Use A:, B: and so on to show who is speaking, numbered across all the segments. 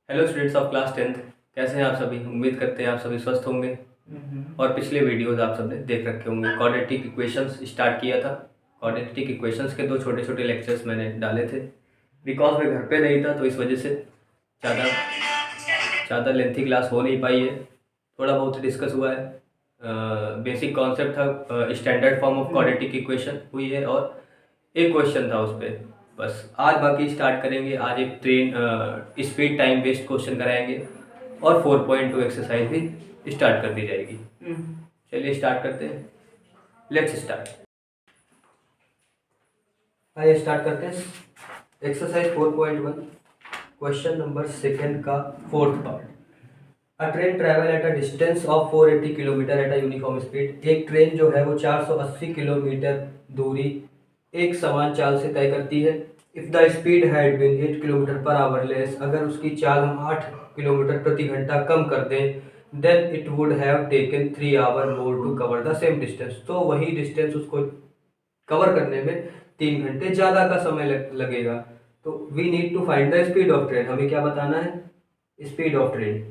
A: Hello students of class 10th। कैसे हैं आप सभी? उम्मीद करते हैं आप सभी स्वस्थ होंगे। और पिछले वीडियोस आप सबने देख रखे होंगे। क्वाड्रेटिक इक्वेशंस स्टार्ट किया था। क्वाड्रेटिक इक्वेशंस के 2 छोटे छोटे लेक्चर्स मैंने डाले थे। बिकॉज मैं घर पे नहीं था तो इस वजह से ज़्यादा ज़्यादा लेंथी क्लास हो नहीं पाई है। थोड़ा बहुत डिस्कस हुआ है। बेसिक कॉन्सेप्ट था, standard form of quadratic equation हुई है और एक क्वेश्चन था उस पर। बस आज बाकी स्टार्ट करेंगे। आज एक train speed time based question कराएंगे और 4.2 एक्सरसाइज भी स्टार्ट कर दी जाएगी। चलिए स्टार्ट करते हैं। Let's start. आइए स्टार्ट करते हैं। एक्सरसाइज 4.1 क्वेश्चन नंबर सेकेंड का fourth part. A train travel at a distance of 480 kilometre at a uniform speed. एक ट्रेन जो है वो 480 किलोमीटर दूरी एक समान चाल से तय करती है। If the speed had been 8 kilometre per hour less, अगर उसकी चाल हम 8 किलोमीटर प्रति घंटा कम कर दें, then it would have taken 3 hour more to cover the same distance. तो वही डिस्टेंस उसको कवर करने में 3 घंटे ज़्यादा का समय लगेगा। तो we need to find the speed of train. हमें क्या बताना है? स्पीड ऑफ ट्रेन,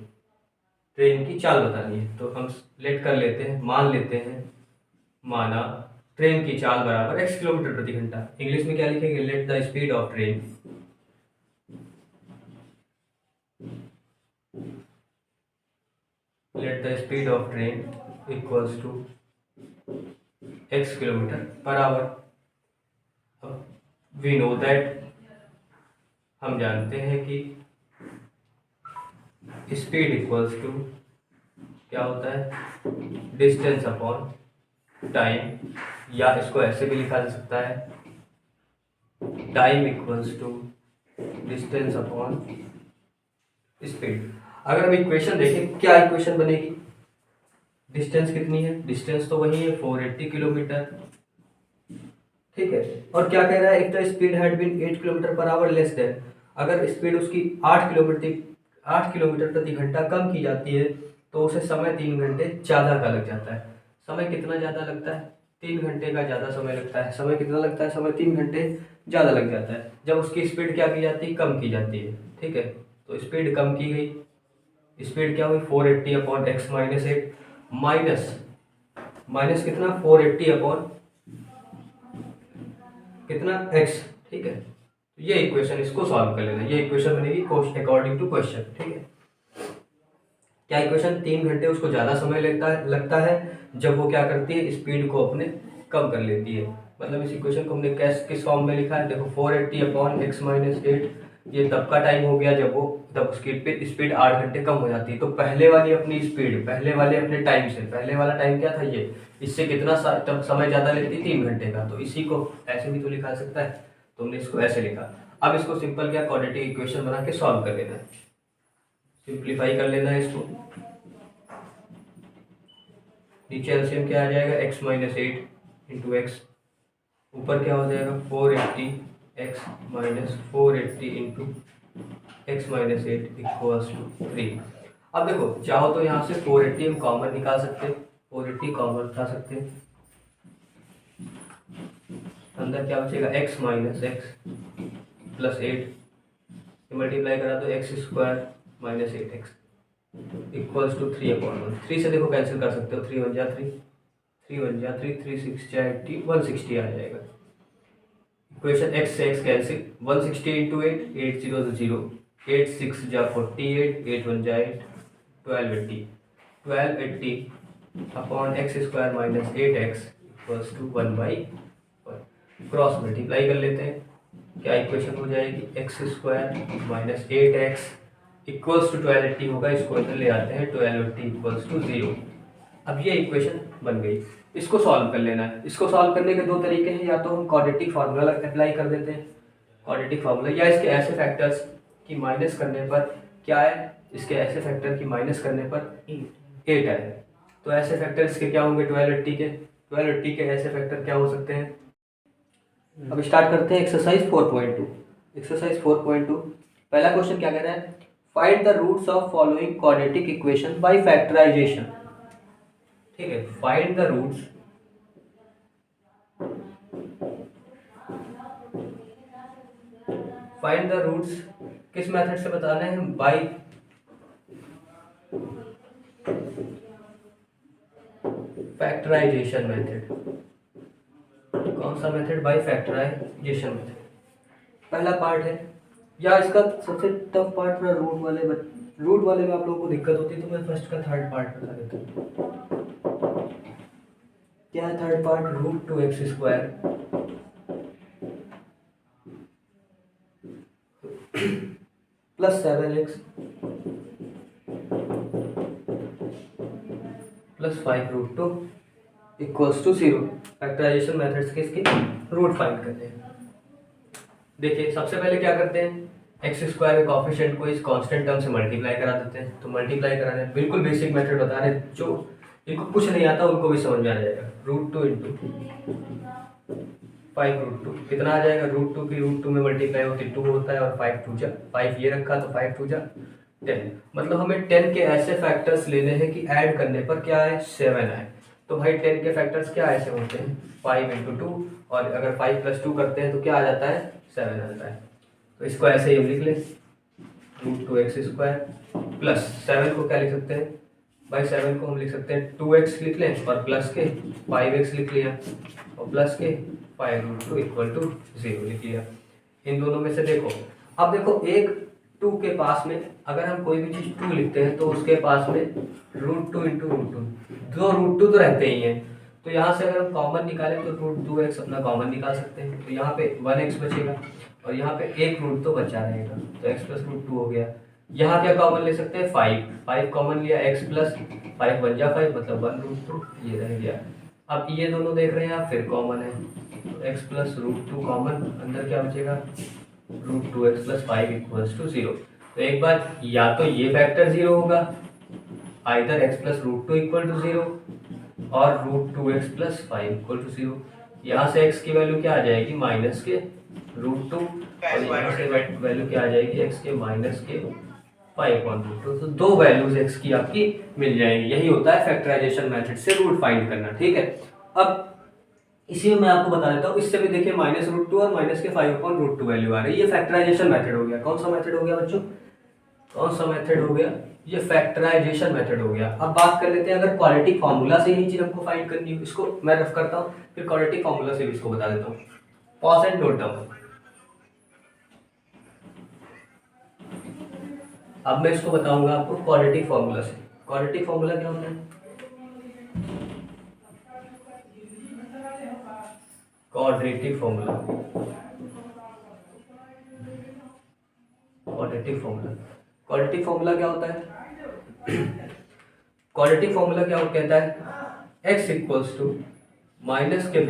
A: ट्रेन की चाल बतानी है। तो हम लेट कर लेते हैं, मान लेते हैं, माना ट्रेन की चाल बराबर x किलोमीटर प्रति घंटा। इंग्लिश में क्या लिखेंगे? Let the speed of train equals to x kilometre per hour. अब वी नो दैट, हम जानते हैं कि स्पीड इक्वल्स टू क्या होता है? डिस्टेंस अपॉन टाइम, या इसको ऐसे भी लिखा जा सकता है, time equals to distance upon speed. अगर हम इक्वेशन देखें, क्या इक्वेशन बनेगी? डिस्टेंस कितनी है? डिस्टेंस तो वही है 480 किलोमीटर, ठीक है। और क्या कह रहा है? If the speed had been 8 kilometre per hour less then, अगर स्पीड उसकी 8 किलोमीटर प्रति घंटा कम की जाती है तो उसे समय 3 घंटे ज़्यादा का लग जाता है। समय कितना ज़्यादा लगता है? 3 घंटे का ज़्यादा समय लगता है। समय कितना लगता है? समय 3 घंटे ज़्यादा लग जाता है जब उसकी स्पीड क्या की जाती है? कम की जाती है, ठीक है। तो स्पीड कम की गई। स्पीड क्या हुई? 480 अपॉन एक्स माइनस 8, माइनस कितना? 480 अपॉन कितना? x, ठीक है। तो ये इक्वेशन, इसको सॉल्व कर लेना। ये इक्वेशन बनेगी अकॉर्डिंग टू क्वेश्चन, ठीक है। क्या इक्वेशन? 3 घंटे उसको ज़्यादा समय लगता है जब वो क्या करती है? स्पीड को अपने कम कर लेती है। मतलब इस इक्वेशन को हमने किस फॉर्म में लिखा है? देखो 480 अपॉन एक्स माइनस 8, ये तब का टाइम हो गया जब उसकी स्पीड 8 घंटे कम हो जाती है। तो पहले वाली अपनी स्पीड, पहले वाले अपने टाइम से, पहले वाला टाइम क्या था? ये इससे कितना समय ज़्यादा लेती? 3 घंटे का। तो इसी को ऐसे भी तो लिखा सकता है। तो हमने इसको ऐसे लिखा। अब इसको सिंपल क्या क्वाड्रेटिक इक्वेशन बना के सॉल्व कर लेना है, सिंप्लीफाई कर लेना है इसको। नीचे एलसीएम क्या आ जाएगा? एक्स माइनस 8 इंटू एक्स, ऊपर क्या हो जाएगा? 480 X minus 480 into X minus 8 equals to 3। अब देखो, चाहो तो यहाँ से 480 हम कॉमन निकाल सकते हैं, 480 कॉमन उठा सकते हैं। अंदर क्या बचेगा? X minus X plus 8 multiply करा तो x square minus 8x equals to 3/1। 3 से देखो कैंसिल कर सकते हो, 3 1 जा 3, 3 1 जा 3, 3 6 जा 80, 160 आ जाएगा। इक्वेशन x से x कैंसिल, 160 इंटू 8, 8 0 0, 8 6 जा 48, 8 1 जा 8, 1280, 1280 upon X square minus 8x equals to 1/1। Cross multiply कर लेते हैं, क्या इक्वेशन हो जाएगी? X square minus 8x equals to 1280 होगा। इसको इधर ले आते हैं, 1280 इक्वल्स टू 0। अब ये इक्वेशन बन गई। इसको सॉल्व कर लेना है। इसको सॉल्व करने के 2 तरीके हैं, या तो हम क्वाड्रेटिक फार्मूला अप्लाई कर देते हैं, क्वाड्रेटिक फार्मूला, या इसके ऐसे फैक्टर्स की माइनस करने पर क्या है? इसके ऐसे फैक्टर की माइनस करने पर 8 है। तो ऐसे फैक्टर्स के क्या होंगे? 1280 के ऐसे फैक्टर क्या हो सकते हैं? अब स्टार्ट करते हैं एक्सरसाइज 4.2। एक्सरसाइज 4.2 पहला क्वेश्चन क्या कह रहा है? Find the roots of following quadratic equation by factorisation, ठीक है। फाइंड द रूट्स किस मेथड से बताना है? By factorisation method. कौन सा मेथड भाई? Factorisation method. पहला पार्ट है, या इसका सबसे टफ पार्ट में रूट वाले में आप लोगों को दिक्कत होती है, तो मैं फर्स्ट का थर्ड पार्ट बता देता हूँ। क्या है third part? Root 2x² plus 7x plus 5√2 equals to 0। Factorisation methods के इसके रूट फाइंड करते हैं। देखिए सबसे पहले क्या करते हैं, x² के कॉफिशिएंट को इस कांस्टेंट टर्म से मल्टीप्लाई करा देते हैं। तो मल्टीप्लाई कराने बिल्कुल बेसिक मेथड बता रहे हैं, जो इनको कुछ नहीं आता उनको भी समझ में आ जाएगा। √2 × 5√2 कितना आ जाएगा? √2 की √2 में मल्टीप्लाई होती 2 होता है, और 5 ये रखा तो 5 2 10। मतलब हमें 10 के ऐसे फैक्टर्स लेने हैं कि ऐड करने पर क्या आए? 7 आए। तो भाई 10 के फैक्टर्स क्या ऐसे होते हैं? 5 × 2, और अगर 5 + 2 करते हैं तो क्या आ जाता है? 7 आता है। तो इसको ऐसे ही लिख ले, √2x² प्लस 7 को क्या लिख सकते हैं भाई? 7 को हम लिख सकते हैं 2x लिख लें, और प्लस के 5x लिख लिया, और प्लस के 5√2 = 0 लिख लिया। इन दोनों में से देखो, अब देखो एक 2 के पास में अगर हम कोई भी चीज़ 2 लिखते हैं तो उसके पास में √2 × √2 दो √2 तो रहते ही हैं। तो यहाँ से अगर हम कॉमन निकालें तो √2x अपना कॉमन निकाल सकते हैं। तो यहाँ पे 1x बचेगा, और यहाँ पे एक रूट तो बचा रहेगा, तो x + √2 हो गया। यहाँ क्या कॉमन ले सकते हैं? 5 कॉमन लिया, x + 5 बन जा 5, मतलब 1√2 ये रह गया। अब ये दोनों देख रहे हैं आप, फिर कॉमन है, तो x + √2 कॉमन, अंदर क्या बचेगा? √2x + 5 = 0। तो एक बात, या तो ये फैक्टर 0 होगा, आइदर x + √2 = 0 और √2x + 5 = 0। यहाँ से x की वैल्यू क्या आ जाएगी? माइनस के √2, और यहाँ से वैल्यू क्या आ जाएगी? x के माइनस के 5/√2। तो दो वैल्यूज x की आपकी मिल जाएंगी। यही होता है फैक्टराइजेशन मेथड से रूट फाइंड करना, ठीक है। अब इसी में मैं आपको बता देता हूँ, इससे भी देखिए -√2 और माइनस के 5/√2 वैल्यू आ रही है। ये फैक्टराइजेशन मेथड हो गया। कौन सा मेथड हो गया बच्चों? कौन सा मेथड हो गया? ये फैक्टराइजेशन मेथड हो गया। अब बात कर लेते हैं, अगर क्वाड्रेटिक फॉर्मूला से ही चीज हमको फाइंड करनी हो, इसको मैं रफ करता हूँ, फिर क्वाड्रेटिक फॉर्मूला से भी इसको बता देता हूँ। Pause and note down. अब मैं इसको बताऊंगा आपको क्वाड्रेटिक फॉर्मूला से। क्वाड्रेटिक फॉर्मूला क्या होता है? Quadratic formula, quadratic formula, quadratic formula क्या होता है? क्वाड्रेटिक फॉर्मूला क्या कहता है? x = माइनस के b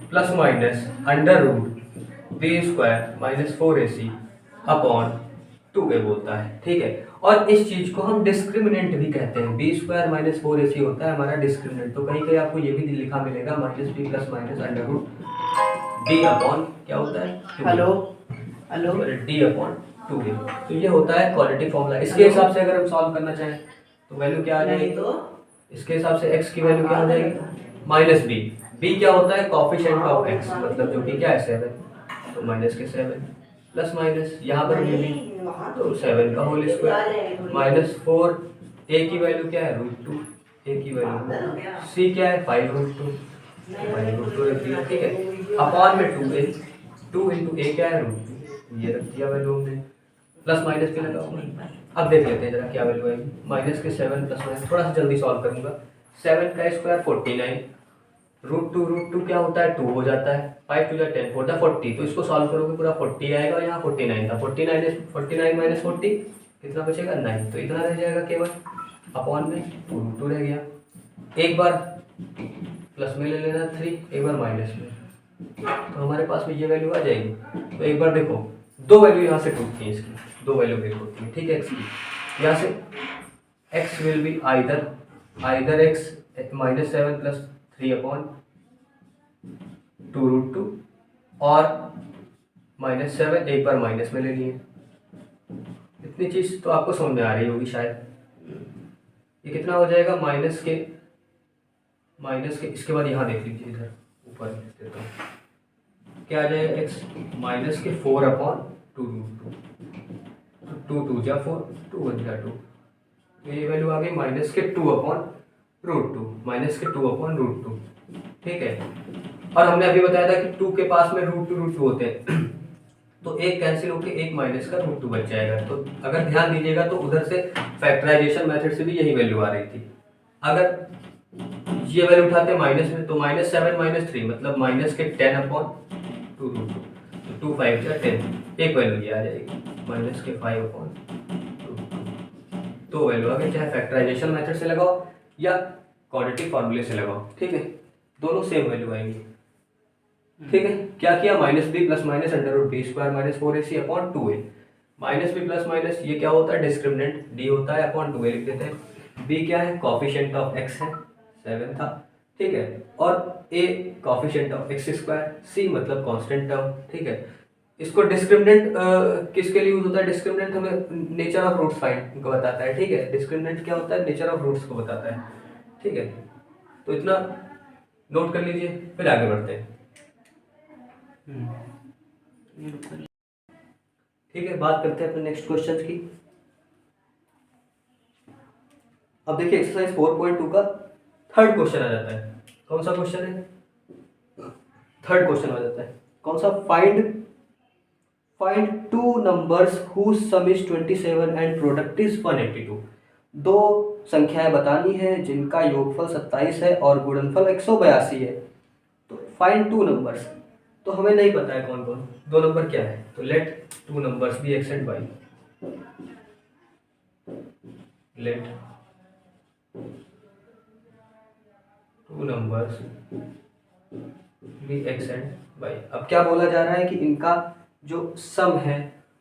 A: plus minus √b² - 4ac upon 2a बोलता है, ठीक है। और इस चीज को हम डिस्क्रिमिनेंट भी कहते हैं। b² - 4ac होता है हमारा डिस्क्रिमिनेंट। तो कहीं कहीं आपको ये भी लिखा मिलेगा -b plus minus √d upon क्या होता है? Hello d upon 2a। तो ये होता है क्वाड्रेटिक फॉर्मूला। इसके हिसाब से अगर हम सॉल्व करना चाहें तो वैल्यू क्या आ जाएगी? इसके हिसाब से x की वैल्यू क्या आ जाएगी? -b। b क्या होता है? कॉफिशिएंट ऑफ x, मतलब जो कि क्या है 7, तो माइनस के 7 प्लस माइनस यहाँ पर भी तो 7 का होल स्क्वायर -4। a की वैल्यू क्या है? √2। a की वैल्यू c क्या है? 5√2 रख दिया, ठीक है। अपॉन में 2a, 2 × a क्या है? √2, ये रख दिया वैल्यू हमने, प्लस माइनस भी लगा हुआ। अब देख लेते हैं जरा क्या वैल्यू आएगी। माइनस के 7 प्लस माइनस, थोड़ा सा जल्दी सॉल्व करूंगा। 7 का स्क्वायर 49, √2 क्या होता है? 2 हो जाता है, 5 2 10 4 40। तो इसको सॉल्व करोगे पूरा 40 आएगा, और यहाँ 49 था, 49 - 40 कितना बचेगा? 9। तो इतना रह जाएगा केवल, अपॉन में √2 रह गया। एक बार प्लस में ले लेना 3, एक बार माइनस में, तो हमारे पास में ये वैल्यू आ जाएगी। तो एक बार देखो, दो वैल्यू यहाँ से टूटती है, इसकी दो वैल्यू ब्रेक होती है, ठीक है। एक्स की यहाँ से x will be either x -7 + 3/2√2 और -7 एक बार माइनस में ले लिए। इतनी चीज तो आपको समझ में आ रही होगी शायद। ये कितना हो जाएगा? माइनस के इसके बाद यहाँ देख लीजिए, इधर ऊपर देता हूँ, क्या आ जाएगा? x -के 4/2√2, 2 2 जा 4, 2 1 जा 2, तो ये वैल्यू आ गई माइनस के 2/√2, माइनस के 2/√2। ठीक है, और हमने अभी बताया था कि 2 के पास में √2 होते हैं तो एक कैंसिल होकर एक माइनस का √2 बच जाएगा। तो अगर ध्यान दीजिएगा तो उधर से फैक्टराइजेशन मेथड से भी यही वैल्यू आ रही थी। अगर ये वैल्यू उठाते माइनस में तो -7 -3 मतलब माइनस के 10/√2, तो 2 5 जा 10, एक वैल्यू ये आ जाएगी माइनस के 5/√2। तो वैल्यू आ गई, चाहे फैक्टराइजेशन मेथड से लगाओ या क्वाड्रेटिक फॉर्मूले से लगाओ। ठीक है, दोनों सेम वैल्यू आएंगी। ठीक है, क्या किया, -b plus minus √b² minus 4ac/2a। -b plus minus ये क्या होता है, डिस्क्रिमिनेंट d होता है /2a लिख देते हैं। b क्या है, कोफिशिएंट ऑफ x है 7 था। ठीक है, और a coefficient of x², c मतलब कांस्टेंट टर्म। ठीक है, इसको डिस्क्रिमिनेंट किसके लिए यूज होता है, डिस्क्रिमिनेंट हमें नेचर ऑफ रूट्स फाइंड को बताता है। ठीक है, डिस्क्रिमिनेंट क्या होता है, नेचर ऑफ रूट्स को बताता है। ठीक है, तो इतना नोट कर लीजिए, फिर आगे बढ़ते हैं। ठीक है, बात करते हैं अपने नेक्स्ट क्वेश्चन की। अब देखिए एक्सरसाइज 4.2 का थर्ड क्वेश्चन आ जाता है। कौन सा क्वेश्चन है, थर्ड क्वेश्चन आ जाता है। कौन सा, find two numbers whose sum is 27 and product is 182। दो संख्याएं बतानी है जिनका योगफल 27 है और गुणनफल 182 है। तो फाइंड टू नंबर्स, तो हमें नहीं पता है कौन कौन दो नंबर क्या है, तो let two numbers be X and Y. Let two numbers be X and Y. अब क्या बोला जा रहा है कि इनका जो सम है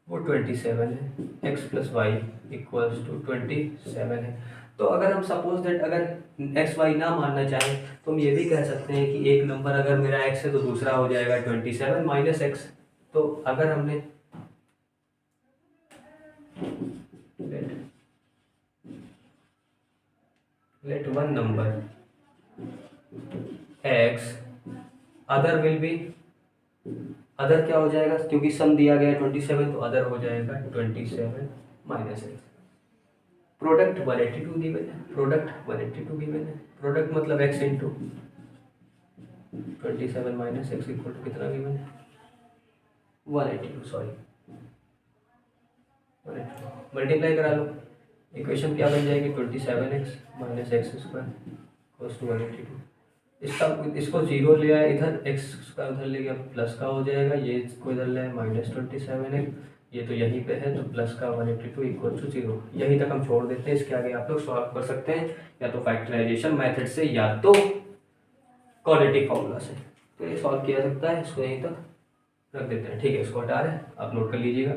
A: वो 27 है, x plus Y equals to 27 है। तो अगर हम सपोज दैट अगर एक्स वाई ना मानना चाहें तो हम ये भी कह सकते हैं कि एक नंबर अगर मेरा x है तो दूसरा हो जाएगा 27 माइनस एक्स। तो अगर हमने let one number x, other will be, other क्या हो जाएगा, क्योंकि सम दिया गया है 27 तो अदर हो जाएगा 27 माइनस एक्स। प्रोडक्ट 182 गिवन है, प्रोडक्ट 182 गिवन है। प्रोडक्ट मतलब x into 27 minus X equal to कितना गिवन है, 182, सॉरी 182। मल्टीप्लाई करा लो, इक्वेशन क्या बन जाएगी, 27x minus X square equals to 182। इसको जीरो ले आया इधर, x का उधर ले गया प्लस का हो जाएगा, ये इसको इधर ले आया -27x, ये तो यहीं पे है तो प्लस का 182 इक्वल टू 0। यहीं तक हम छोड़ देते हैं, इसके आगे आप लोग सॉल्व कर सकते हैं या तो फैक्टराइजेशन मेथड से या तो क्वाड्रेटिक फॉर्मूला से। तो ये सॉल्व किया सकता है, इसको यहीं तक रख देते हैं। ठीक है, इसको हटा रहे हैं, आप नोट कर लीजिएगा।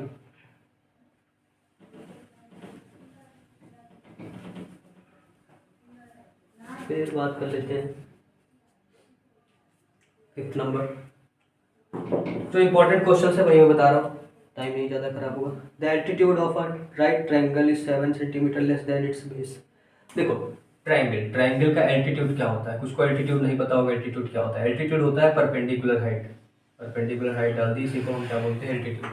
A: फिर बात कर लेते हैं फिफ्थ नंबर। जो इंपॉर्टेंट क्वेश्चन है वही मैं बता रहा हूँ, टाइम नहीं ज़्यादा खराब होगा। The altitude of a right triangle is 7 centimetre less than it's base. देखो ट्रायंगल का एल्टीट्यूड क्या होता है, कुछ को एल्टीट्यूड नहीं पता होगा। एल्टीट्यूड क्या होता है, एल्टीट्यूड होता है परपेंडिकुलर हाइट। परपेंडिकुलर हाइट डाल दी, इसी को हम क्या बोलते हैं, एल्टीट्यूड।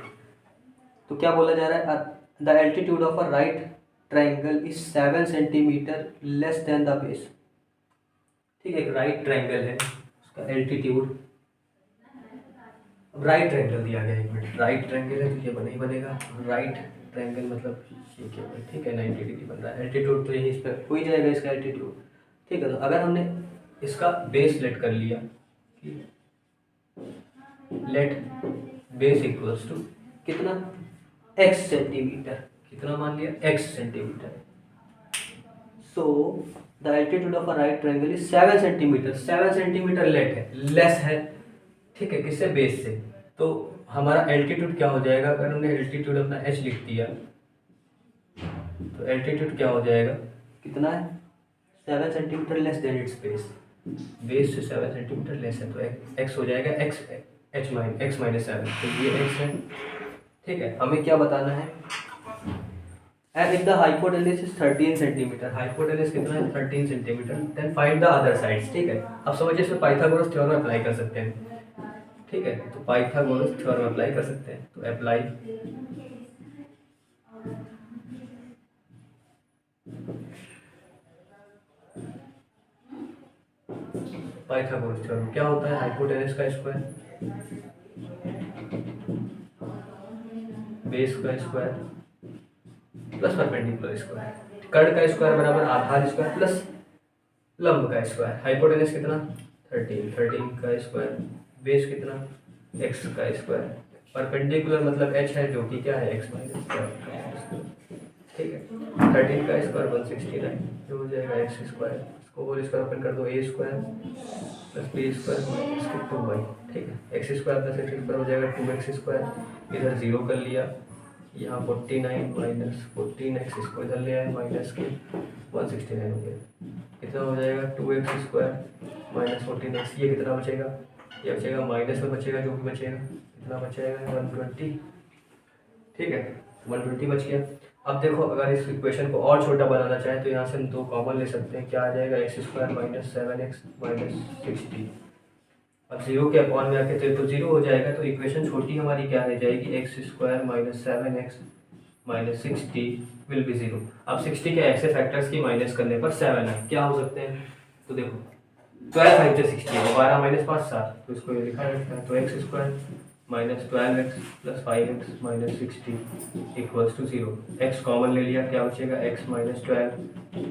A: तो क्या बोला जा रहा है, the altitude of a right triangle is 7 centimetre less than the base. ठीक है, एक राइट ट्रायंगल है, उसका एल्टीट्यूड, राइट ट्रायंगल दिया गया है, एक मिनट, राइट ट्रायंगल है तो ये नहीं बनेगा, राइट ट्रायंगल मतलब ये क्या है, ठीक है 90 डिग्री बन रहा है। एल्टीट्यूड तो यही इस पर हो ही जाएगा, इसका एल्टीट्यूड। ठीक है, तो अगर हमने इसका बेस लेट कर लिया कि लेट बेस इक्वल्स टू कितना, x सेंटीमीटर, कितना मान लिया, x centimetre. So the altitude of a right triangle is 7 centimetre. 7 centimetre less है, ठीक है, किससे, बेस से। तो हमारा एल्टीट्यूड क्या हो जाएगा, अगर हमने एल्टीट्यूड अपना h लिख दिया तो एल्टीट्यूड क्या हो जाएगा, कितना है, 7 centimetre less than it's base. Base से 7 सेंटीमीटर लेस है तो x हो जाएगा x माइनस 7, तो ये x है। ठीक है, हमें क्या बताना है, and if the hypotenuse is 13 centimetre, hypotenuse कितना है 13 centimetre, then find the other sides. ठीक है, अब समझिए इसमें पाइथागोरस थ्योरम अप्लाई कर सकते हैं। ठीक है, तो पाइथागोरस थ्योरम अप्लाई कर सकते हैं, तो अप्लाई पाइथागोरस थ्योरम क्या होता है, हाइपोटेनस का स्क्वायर बेस का स्क्वायर प्लस परपेंडिकुलर स्क्वायर, कर्ण का स्क्वायर बराबर आधार स्क्वायर प्लस लंब का स्क्वायर। हाइपोटेनस कितना 13 का स्क्वायर, बेस कितना x का स्क्वायर, परपेंडिकुलर मतलब h है जो कि क्या है x माइनस, ठीक है। 13 का स्क्वायर 169 जो हो जाएगा एक्स स्क्वायर, इसको होल स्क्वायर ओपन कर दो a square plus b square minus 2y, ठीक है। X square plus x square हो जाएगा 2x स्क्वायर, इधर जीरो कर लिया, यहाँ 49 माइनस 14x इसको इधर ले आए माइनस के 169 हो गया, कितना हो जाएगा 2x स्क्वायर माइनस 14x, ये कितना बचेगा, ये बचेगा माइनस में बचेगा जो भी बचेगा, कितना बचेगा 120, ठीक है 120 बच गया। अब देखो अगर इस इक्वेशन को और छोटा बनाना चाहे तो यहाँ से हम 2 कॉमन ले सकते हैं, क्या आ जाएगा x square minus 7x minus 60, अब जीरो के अपॉन में आके तो 0 हो जाएगा, तो इक्वेशन छोटी हमारी क्या रह जाएगी X square minus 7x minus 60 will be 0। अब 60 के एक्स फैक्टर्स की माइनस करने पर 7 है, क्या हो सकते हैं, तो देखो 12 5 से 60 है, 12 माइनस 5 7, तो इसको ये लिखा रहता है, तो x square minus 12x plus 5x minus 60 equals to 0। X common ले लिया, क्या बचेगा x माइनस 12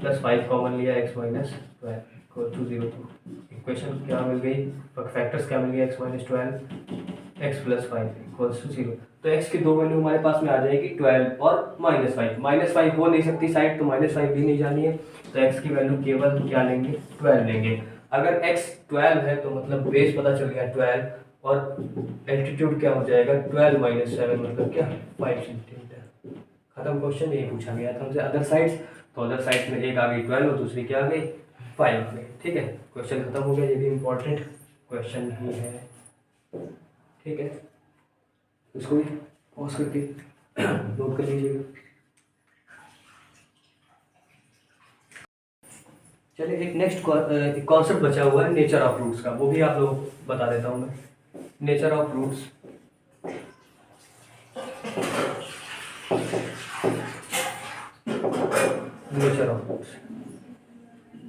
A: प्लस 5 कॉमन लिया, x minus 12 equal to 0। Equation क्या मिल गई, फैक्टर्स क्या मिल गया, x minus 12 x plus 5 equals to 0। तो x की दो वैल्यू हमारे पास में आ जाएगी 12 और माइनस 5, माइनस 5 हो नहीं सकती साइड, तो माइनस 5 भी नहीं जानी है, तो x की वैल्यू केवल क्या लेंगे 12 लेंगे। अगर x 12 है तो मतलब बेस पता चल गया 12 और एल्टीट्यूड क्या हो जाएगा 12 माइनस 7 मतलब क्या 5 सेंटीमीटर। खत्म, क्वेश्चन यही पूछा गया था हमसे। अदर साइड्स, तो अदर साइड्स में एक आ गई 12 और दूसरी क्या आ गई 5 आ गई, ठीक है। क्वेश्चन खत्म हो गया, ये भी इम्पोर्टेंट क्वेश्चन ही है, ठीक है। इसको भी पॉज करके नोट कर लीजिएगा। चलिए एक नेक्स्ट कॉन्सेप्ट बचा हुआ है नेचर ऑफ रूट्स का, वो भी आप लोग बता देता हूँ मैं। Nature of roots, nature of roots,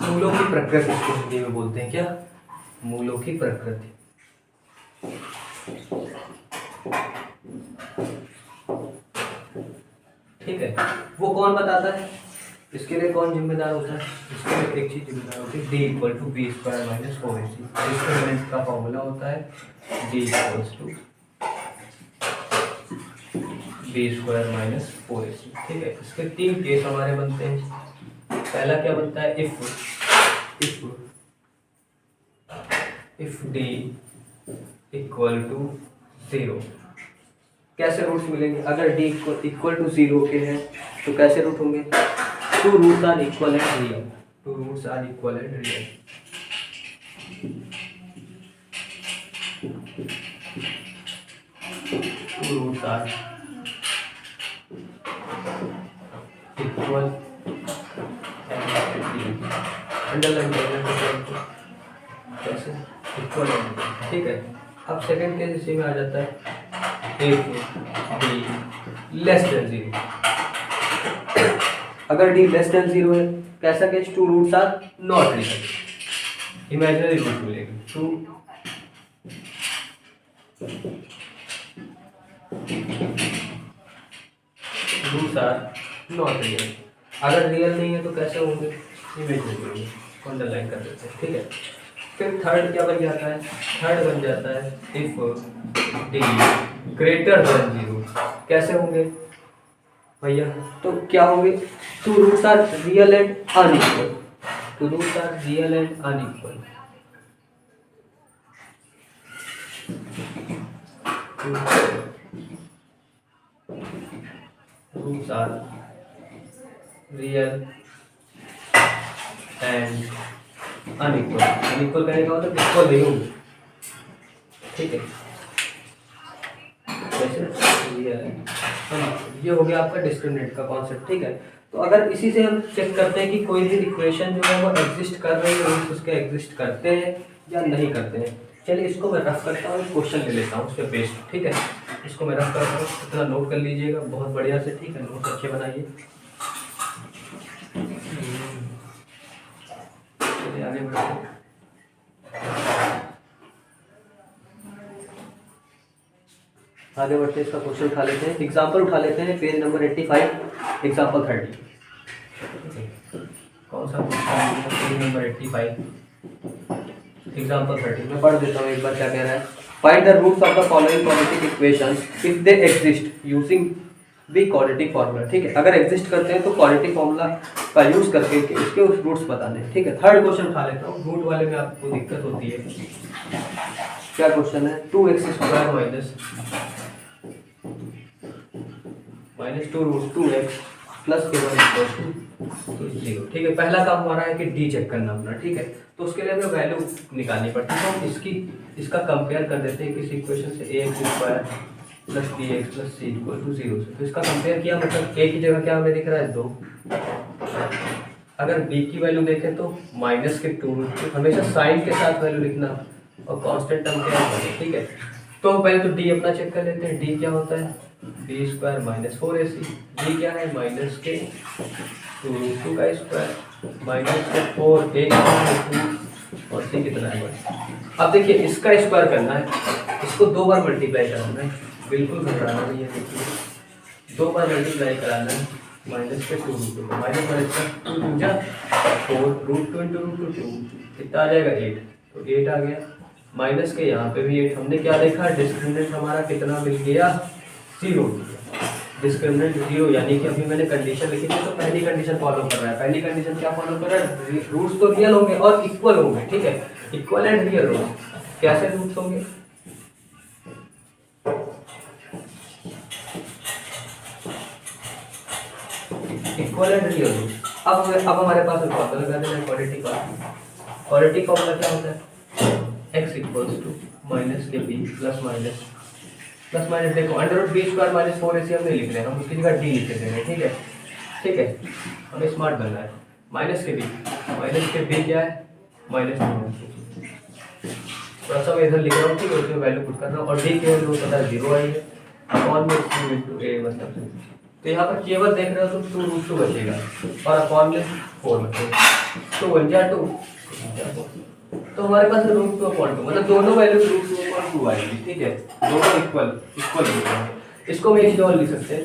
A: मूलों की प्रकृति इसको हिंदी में बोलते हैं, क्या, मूलों की प्रकृति। ठीक है, वो कौन बताता है, इसके लिए कौन जिम्मेदार होता है, इसके लिए एक चीज जिम्मेदार होती है, d equal to b square minus 4ac। Discriminant का फॉर्मूला होता है d equals to b square minus 4ac, ठीक है। इसके 3 केस हमारे बनते हैं। पहला क्या बनता है, इफ डी इक्वल टू 0। कैसे रूट्स मिलेंगे, अगर डी इक्वल टू 0 के हैं तो कैसे रूट होंगे, 2 roots are equal and real, 2 roots are equal and real. Two roots are equal and underline कैसे इक्वल एंड, ठीक है। अब सेकंड केस इसी में आ जाता है, इफ डी लेस देन 0। अगर डी लेस देन 0 है, कैसा case, 2 roots are not real, imaginary root मिलेगी, 2 रूट्स आर नॉट रियल। अगर रियल नहीं है तो कैसे होंगे, इमेजिनरी होंगे, अंडरलाइन कर देते हैं, ठीक है। फिर थर्ड क्या बन जाता है, थर्ड बन जाता है इफ डी ग्रेटर देन 0। कैसे होंगे भैया, तो क्या होंगे, 2 roots are real and unequal, 2 roots are real and unequal, roots are real and unequal. Unequal कहने का मतलब इक्वल नहीं होंगे, ठीक है। ये हो गया आपका डिस्क्रिमिनेंट का कॉन्सेप्ट, ठीक है। तो अगर इसी से हम चेक करते हैं कि कोई भी इक्वेशन जो है वो एग्जिस्ट कर रही है, उसके एग्जिस्ट करते हैं या नहीं करते हैं। चलिए इसको मैं रफ करता हूँ, क्वेश्चन ले लेता हूँ उस पर बेस्ड, ठीक है। इसको मैं रफ करता हूँ, इतना नोट कर लीजिएगा बहुत बढ़िया से, ठीक है। नोट अच्छे बनाइए, चलिए आगे बढ़ते हैं। आगे बढ़ते हैं, इसका क्वेश्चन उठा लेते हैं, एग्जाम्पल उठा लेते हैं, पेज नंबर 85, एग्जाम्पल 30। कौन सा क्वेश्चन? Page number 85, example 30। मैं पढ़ देता हूँ एक बार क्या कह रहा है। Find the roots of the following quadratic equations if they exist using the quadratic formula. ठीक है, अगर एग्जिस्ट करते हैं तो क्वाड्रेटिक फार्मूला का यूज करके इसके रूट्स बताने हैं। ठीक है, थर्ड क्वेश्चन उठा लेता हूँ। रूट वाले में आपको दिक्कत होती है। क्या क्वेश्चन है? 2x² minus 2 root 2x plus k1 equal to 0। ठीक है, पहला काम हमारा है कि डी चेक करना अपना। ठीक है, तो उसके लिए हमें वैल्यू निकालनी पड़ती है। तो इसका कंपेयर कर देते हैं किसी इक्वेशन से, ax² plus bx plus c equal to 0 से। तो इसका कंपेयर किया, मतलब a की जगह क्या हमें दिख रहा है? 2। अगर b की वैल्यू देखें तो माइनस के 2 रूट, हमेशा साइन के साथ वैल्यू लिखना और कांस्टेंट टर्म क्या है। ठीक है, तो पहले तो d अपना चेक कर लेते हैं। d क्या होता है? b² minus 4ac। d क्या है? माइनस के 2 का स्क्वायर माइनस के 4 a का 2 और c कितना है? अब देखिए, इसका स्क्वायर करना है, इसको 2 बार मल्टीप्लाई कराना है। बिल्कुल घबराना नहीं है, देखिए 2 बार मल्टीप्लाई कराना है। माइनस के 2 रूट माइनस माइनस का 2 2 जा 4 रूट 2 इंटू रूट 2 कितना आ जाएगा? 8। तो 8 आ गया। माइनस के यहाँ पे भी 8। हमने क्या देखा? डिस्क्रिमिनेंट हमारा कितना मिल गया? 0। डिस्क्रिमिनेंट 0, यानी कि अभी मैंने कंडीशन लिखी थी तो पहली कंडीशन फॉलो कर रहा है। पहली कंडीशन क्या फॉलो कर रहा है? रूट्स तो रियल होंगे और इक्वल होंगे। ठीक है, इक्वल एंड रियल रूट्स। कैसे रूट्स होंगे? Equal and real roots. अब हमारे पास एक फॉर्मूला लगा देना है, क्वाड्रेटिक फॉर्मूला। क्वाड्रेटिक फॉर्मूला क्या होता है? x इक्वल्स टू माइनस के b प्लस माइनस देखो under root b² minus 4ac हम नहीं लिख रहे हैं, हम उसकी जगह d लिख देते हैं। ठीक है, ठीक है, हमें स्मार्ट बनना है। माइनस के b क्या है? माइनस 2। थोड़ा सा मैं इधर लिख रहा हूँ, ठीक है, उसमें वैल्यू पुट कर रहा हूँ। और d की वैल्यू पता है 0 आई है, अपॉन में 2 इंटू a मतलब। तो यहाँ पर केवल देख रहे हो तो 2 रूट 2 बचेगा और अपॉन में 4 बचेगा। तो 1 जा 2, तो हमारे पास रूट 2 अपॉन 2, मतलब दोनों वैल्यू रूट 2 अपॉन 2 आएगी। ठीक है, दोनों इक्वल होंगे। इसको हम एक चीज और लिख सकते हैं,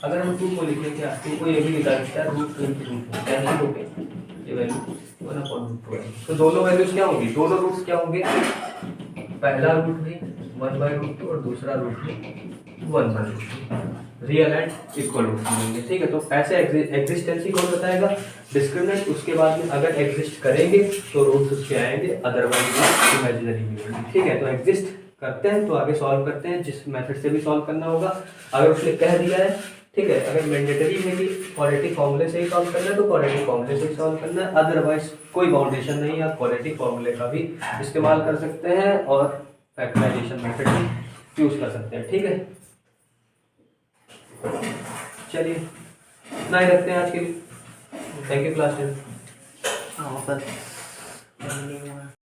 A: अगर हम 2 को लिखें, क्या 2 को ये भी लिखा सकते हैं रूट 2 इंटू रूट 2, कैंसिल हो गए, ये वैल्यू 1 अपॉन रूट 2 आएगी। तो दोनों वैल्यूज क्या होंगी? दोनों रूट्स क्या होंगे? पहला रूट भी 1/√2 और दूसरा रूट भी 1/√2, रियल एंड इक्वल रूट मिलेंगे। ठीक है, तो ऐसे एग्जिस्टेंसी कौन बताएगा? डिस्क्रिमिनेंट। उसके बाद में अगर एग्जिस्ट करेंगे तो रूट्स उसके आएंगे, अदरवाइज इमेजिनरी मिलेंगे। ठीक है, तो एग्जिस्ट करते हैं तो आगे सॉल्व करते हैं, जिस मेथड से भी सॉल्व करना होगा। अगर उसने कह दिया है, ठीक है, अगर मैंडेटरी है कि क्वाड्रेटिक फॉर्मूले से ही सॉल्व करना है तो क्वाड्रेटिक फॉर्मूले से ही सॉल्व करना है, अदरवाइज कोई बाउंडेशन नहीं है, आप क्वाड्रेटिक फॉर्मूले का भी इस्तेमाल कर सकते हैं और फैक्टराइजेशन मेथड भी यूज कर सकते हैं। ठीक है, चलिए इतना ही रखते हैं आज के लिए। Thank you class teacher.